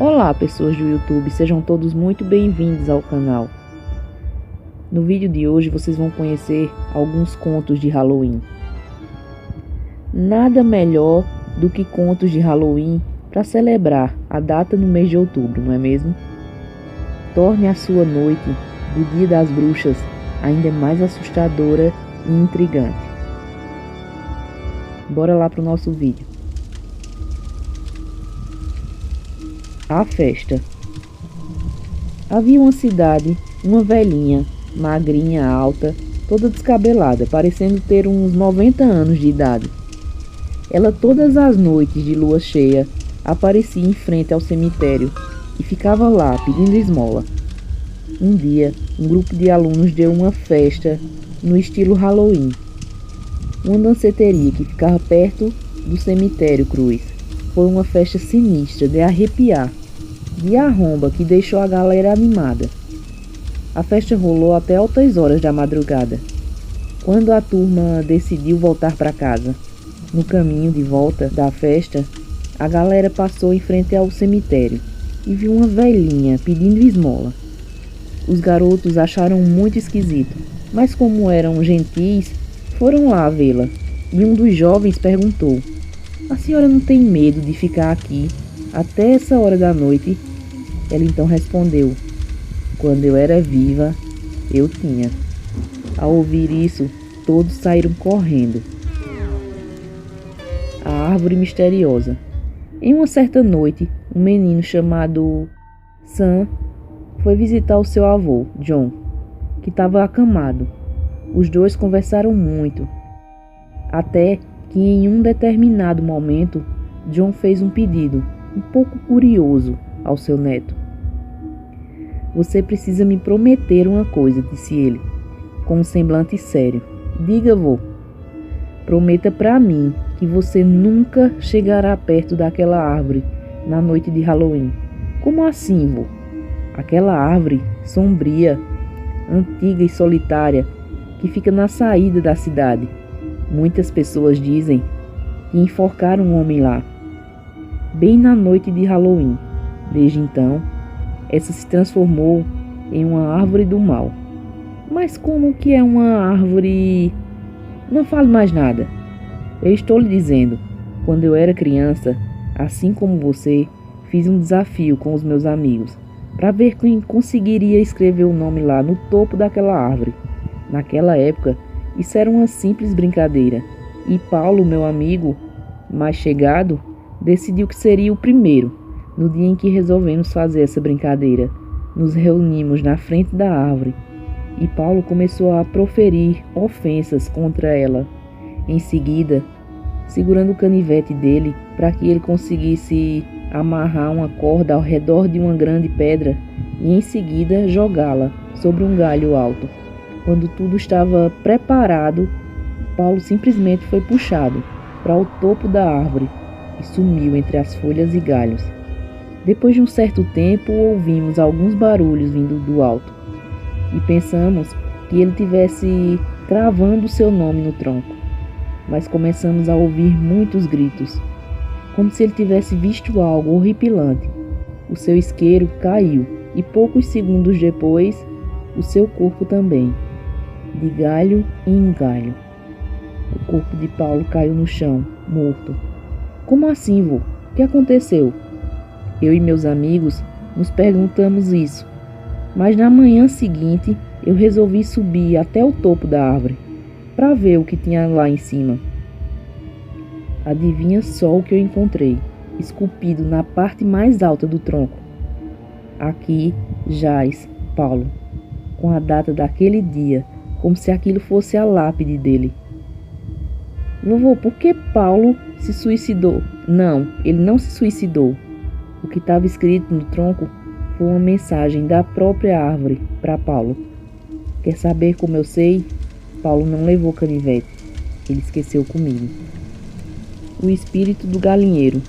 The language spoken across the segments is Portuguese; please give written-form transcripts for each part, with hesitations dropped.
Olá, pessoas do YouTube, sejam todos muito bem-vindos ao canal. No vídeo de hoje vocês vão conhecer alguns contos de Halloween. Nada melhor do que contos de Halloween para celebrar a data no mês de outubro, não é mesmo? Torne a sua noite do Dia das Bruxas ainda mais assustadora e intrigante. Bora lá pro nosso vídeo. A festa. Havia uma cidade, uma velhinha, magrinha, alta, toda descabelada, parecendo ter uns 90 anos de idade. Ela todas as noites de lua cheia aparecia em frente ao cemitério e ficava lá pedindo esmola. Um dia, um grupo de alunos deu uma festa no estilo Halloween. Uma danceteria que ficava perto do cemitério Cruz. Foi uma festa sinistra de arrepiar, de arromba que deixou a galera animada. A festa rolou até altas horas da madrugada, quando a turma decidiu voltar para casa. No caminho de volta da festa, a galera passou em frente ao cemitério e viu uma velhinha pedindo esmola. Os garotos acharam muito esquisito, mas como eram gentis, foram lá vê-la, e um dos jovens perguntou: "A senhora não tem medo de ficar aqui até essa hora da noite?" Ela então respondeu: "Quando eu era viva, eu tinha." Ao ouvir isso, todos saíram correndo. A árvore misteriosa. Em uma certa noite, um menino chamado Sam foi visitar o seu avô, John, que estava acamado. Os dois conversaram muito, até que em um determinado momento, John fez um pedido, um pouco curioso, ao seu neto. "Você precisa me prometer uma coisa", disse ele, com um semblante sério. "Diga, vô." "Prometa para mim que você nunca chegará perto daquela árvore na noite de Halloween." "Como assim, vô?" "Aquela árvore sombria, antiga e solitária, que fica na saída da cidade. Muitas pessoas dizem que enforcaram um homem lá, bem na noite de Halloween. Desde então, essa se transformou em uma árvore do mal." "Mas como que é uma árvore?" "Não fale mais nada. Eu estou lhe dizendo, quando eu era criança, assim como você, fiz um desafio com os meus amigos, para ver quem conseguiria escrever o nome lá no topo daquela árvore. Naquela época, isso era uma simples brincadeira, e Paulo, meu amigo mais chegado, decidiu que seria o primeiro. No dia em que resolvemos fazer essa brincadeira, nos reunimos na frente da árvore, e Paulo começou a proferir ofensas contra ela. Em seguida, segurando o canivete dele para que ele conseguisse amarrar uma corda ao redor de uma grande pedra e em seguida jogá-la sobre um galho alto. Quando tudo estava preparado, Paulo simplesmente foi puxado para o topo da árvore e sumiu entre as folhas e galhos. Depois de um certo tempo, ouvimos alguns barulhos vindo do alto e pensamos que ele tivesse cravando seu nome no tronco, mas começamos a ouvir muitos gritos, como se ele tivesse visto algo horripilante. O seu isqueiro caiu e poucos segundos depois, o seu corpo também, de galho em galho. O corpo de Paulo caiu no chão, morto. "Como assim, vô? O que aconteceu?" Eu e meus amigos nos perguntamos isso, mas na manhã seguinte eu resolvi subir até o topo da árvore para ver o que tinha lá em cima. Adivinha só o que eu encontrei, esculpido na parte mais alta do tronco. Aqui jaz Paulo, com a data daquele dia, como se aquilo fosse a lápide dele. "Vovô, por que Paulo se suicidou?" "Não, ele não se suicidou. O que estava escrito no tronco foi uma mensagem da própria árvore para Paulo. Quer saber como eu sei? Paulo não levou canivete. Ele esqueceu comigo." O espírito do galinheiro.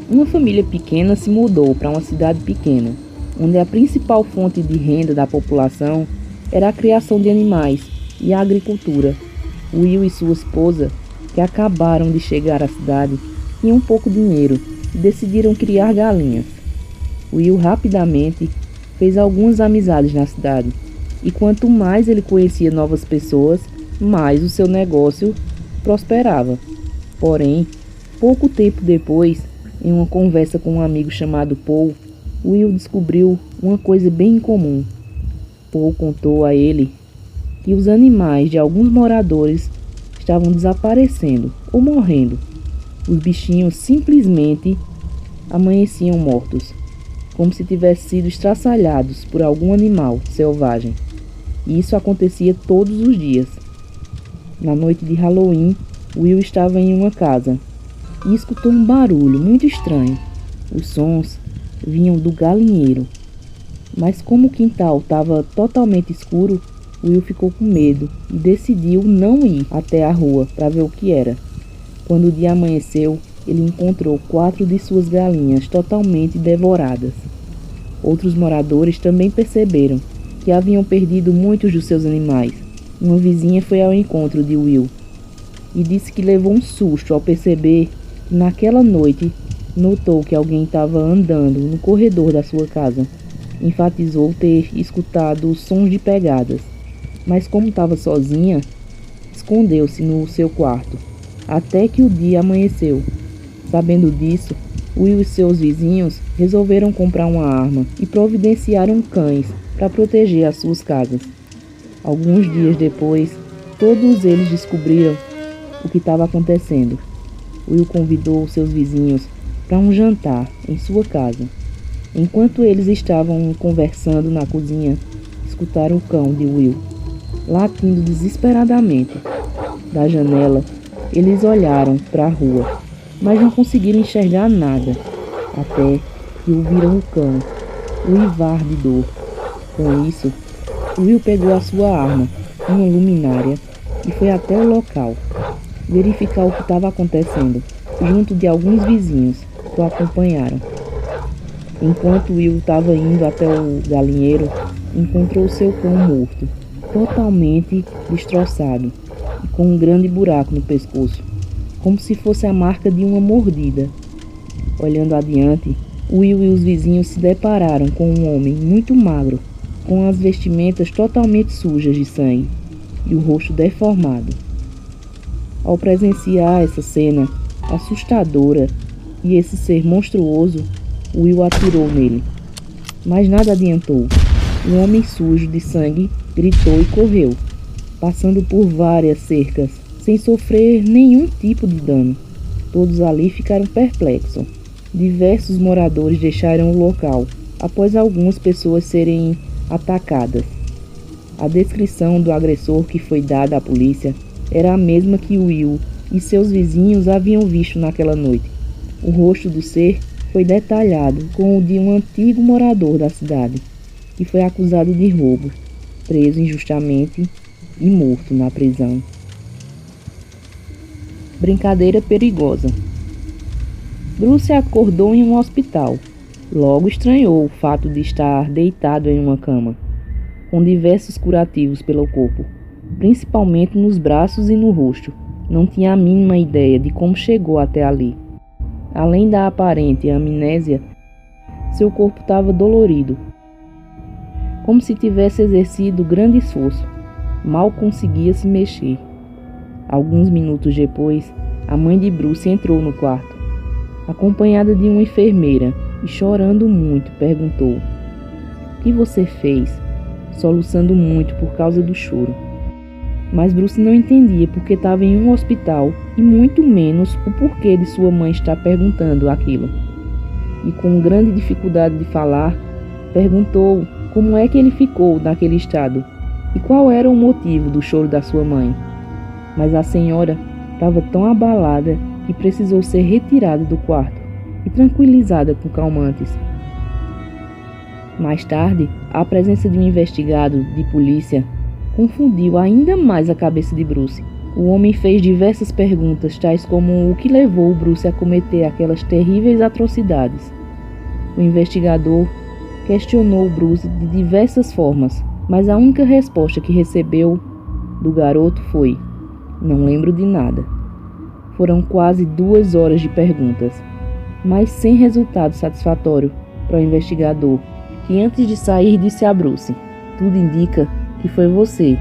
Uma família pequena se mudou para uma cidade pequena, onde a principal fonte de renda da população era a criação de animais e a agricultura. Will e sua esposa, que acabaram de chegar à cidade, tinham pouco dinheiro e decidiram criar galinhas. Will rapidamente fez algumas amizades na cidade, e quanto mais ele conhecia novas pessoas, mais o seu negócio prosperava. Porém, pouco tempo depois, em uma conversa com um amigo chamado Paul, Will descobriu uma coisa bem incomum. Paul contou a ele que os animais de alguns moradores estavam desaparecendo ou morrendo. Os bichinhos simplesmente amanheciam mortos, como se tivessem sido estraçalhados por algum animal selvagem. E isso acontecia todos os dias. Na noite de Halloween, Will estava em uma casa e escutou um barulho muito estranho. Os sons vinham do galinheiro. Mas como o quintal estava totalmente escuro, Will ficou com medo e decidiu não ir até a rua para ver o que era. Quando o dia amanheceu, ele encontrou 4 de suas galinhas totalmente devoradas. Outros moradores também perceberam que haviam perdido muitos dos seus animais. Uma vizinha foi ao encontro de Will e disse que levou um susto ao perceber que naquela noite notou que alguém estava andando no corredor da sua casa. Enfatizou ter escutado sons de pegadas, mas como estava sozinha, escondeu-se no seu quarto, até que o dia amanheceu. Sabendo disso, Will e seus vizinhos resolveram comprar uma arma e providenciaram cães para proteger as suas casas. Alguns dias depois, todos eles descobriram o que estava acontecendo. Will convidou seus vizinhos para um jantar em sua casa. Enquanto eles estavam conversando na cozinha, escutaram o cão de Will latindo desesperadamente. Da janela, eles olharam para a rua, mas não conseguiram enxergar nada, até que ouviram o cão uivar de dor. Com isso, Will pegou a sua arma, uma luminária, e foi até o local, verificar o que estava acontecendo, junto de alguns vizinhos que o acompanharam. Enquanto Will estava indo até o galinheiro, encontrou seu cão morto, totalmente destroçado e com um grande buraco no pescoço, como se fosse a marca de uma mordida. Olhando adiante, Will e os vizinhos se depararam com um homem muito magro, com as vestimentas totalmente sujas de sangue e o rosto deformado. Ao presenciar essa cena assustadora e esse ser monstruoso, Will atirou nele, mas nada adiantou. O homem sujo de sangue gritou e correu, passando por várias cercas, sem sofrer nenhum tipo de dano. Todos ali ficaram perplexos. Diversos moradores deixaram o local, após algumas pessoas serem atacadas. A descrição do agressor que foi dada à polícia era a mesma que Will e seus vizinhos haviam visto naquela noite. O rosto do ser foi detalhado com o de um antigo morador da cidade, que foi acusado de roubo, preso injustamente e morto na prisão. Brincadeira perigosa. Bruce acordou em um hospital. Logo estranhou o fato de estar deitado em uma cama, com diversos curativos pelo corpo, principalmente nos braços e no rosto. Não tinha a mínima ideia de como chegou até ali. Além da aparente amnésia, seu corpo estava dolorido, como se tivesse exercido grande esforço. Mal conseguia se mexer. Alguns minutos depois, a mãe de Bruce entrou no quarto, acompanhada de uma enfermeira, e chorando muito, perguntou: "O que você fez?", soluçando muito por causa do choro. Mas Bruce não entendia porque estava em um hospital e muito menos o porquê de sua mãe estar perguntando aquilo. E com grande dificuldade de falar, perguntou como é que ele ficou naquele estado e qual era o motivo do choro da sua mãe. Mas a senhora estava tão abalada que precisou ser retirada do quarto e tranquilizada com calmantes. Mais tarde, a presença de um investigado de polícia confundiu ainda mais a cabeça de Bruce. O homem fez diversas perguntas, tais como o que levou Bruce a cometer aquelas terríveis atrocidades. O investigador questionou Bruce de diversas formas, mas a única resposta que recebeu do garoto foi: "Não lembro de nada." Foram quase 2 horas de perguntas, mas sem resultado satisfatório. para o investigador, que antes de sair disse a Bruce: "Tudo indica que foi você."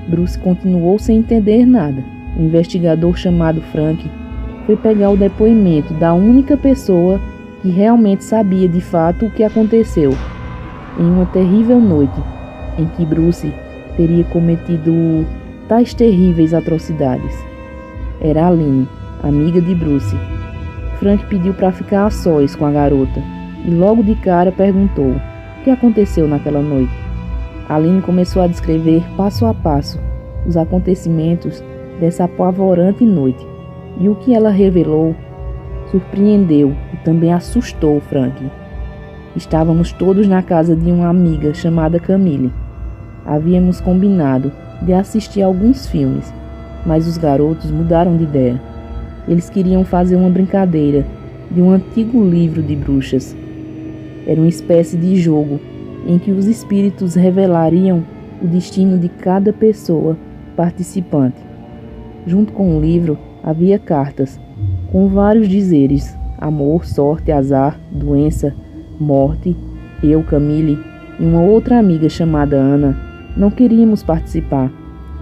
Bruce continuou sem entender nada. O investigador, chamado Frank, foi pegar o depoimento da única pessoa que realmente sabia de fato o que aconteceu em uma terrível noite em que Bruce teria cometido tais terríveis atrocidades. Era Aline, amiga de Bruce. Frank pediu para ficar a sós com a garota e logo de cara perguntou o que aconteceu naquela noite. Aline começou a descrever passo a passo os acontecimentos dessa apavorante noite, e o que ela revelou surpreendeu e também assustou Frank. Estávamos todos na casa de uma amiga chamada Camille. Havíamos combinado de assistir alguns filmes, mas os garotos mudaram de ideia. Eles queriam fazer uma brincadeira de um antigo livro de bruxas. Era uma espécie de jogo em que os espíritos revelariam o destino de cada pessoa participante. Junto com o livro havia cartas com vários dizeres: amor, sorte, azar, doença, morte. Eu, Camille e uma outra amiga chamada Ana não queríamos participar,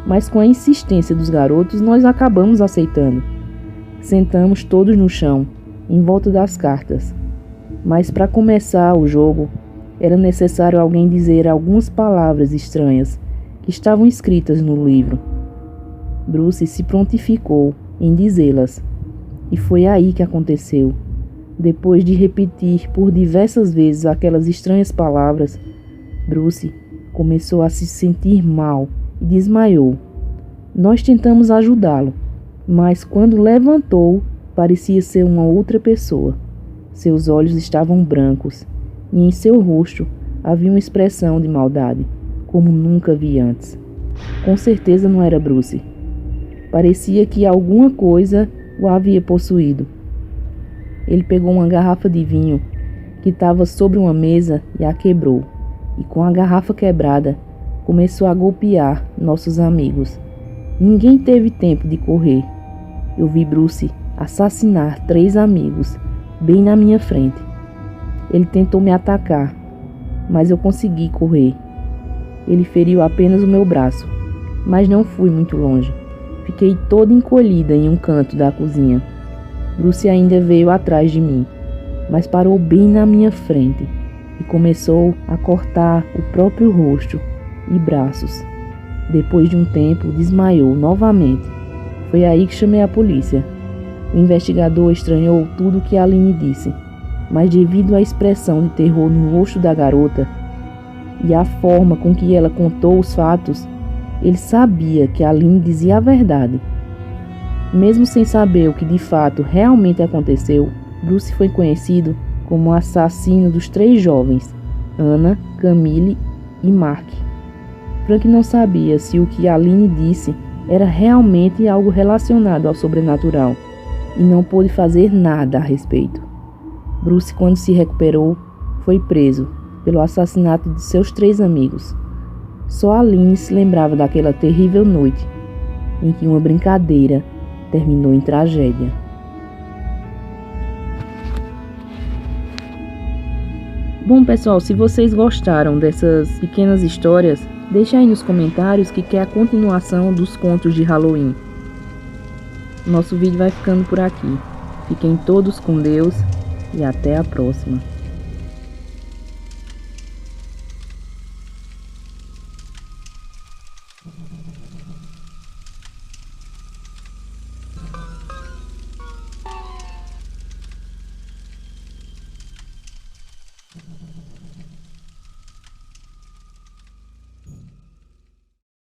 mas com a insistência dos garotos nós acabamos aceitando. Sentamos todos no chão, em volta das cartas. Mas para começar o jogo, era necessário alguém dizer algumas palavras estranhas que estavam escritas no livro. Bruce se prontificou em dizê-las, e foi aí que aconteceu. Depois de repetir por diversas vezes aquelas estranhas palavras, Bruce começou a se sentir mal e desmaiou. Nós tentamos ajudá-lo, mas quando levantou, parecia ser uma outra pessoa. Seus olhos estavam brancos e em seu rosto havia uma expressão de maldade, como nunca vi antes. Com certeza não era Bruce. Parecia que alguma coisa o havia possuído. Ele pegou uma garrafa de vinho que estava sobre uma mesa e a quebrou, e com a garrafa quebrada, começou a golpear nossos amigos. Ninguém teve tempo de correr. Eu vi Bruce assassinar 3 amigos, bem na minha frente. Ele tentou me atacar, mas eu consegui correr. Ele feriu apenas o meu braço, mas não fui muito longe. Fiquei toda encolhida em um canto da cozinha. Bruce ainda veio atrás de mim, mas parou bem na minha frente e começou a cortar o próprio rosto e braços. Depois de um tempo, desmaiou novamente. Foi aí que chamei a polícia. O investigador estranhou tudo o que Aline disse, mas devido à expressão de terror no rosto da garota e à forma com que ela contou os fatos, ele sabia que Aline dizia a verdade. Mesmo sem saber o que de fato realmente aconteceu, Bruce foi conhecido como o assassino dos 3 jovens, Ana, Camille e Mark. Frank não sabia se o que Aline disse era realmente algo relacionado ao sobrenatural e não pôde fazer nada a respeito. Bruce, quando se recuperou, foi preso pelo assassinato de seus 3 amigos. Só Aline se lembrava daquela terrível noite em que uma brincadeira terminou em tragédia. Bom, pessoal, se vocês gostaram dessas pequenas histórias, deixa aí nos comentários que quer a continuação dos contos de Halloween. Nosso vídeo vai ficando por aqui. Fiquem todos com Deus e até a próxima.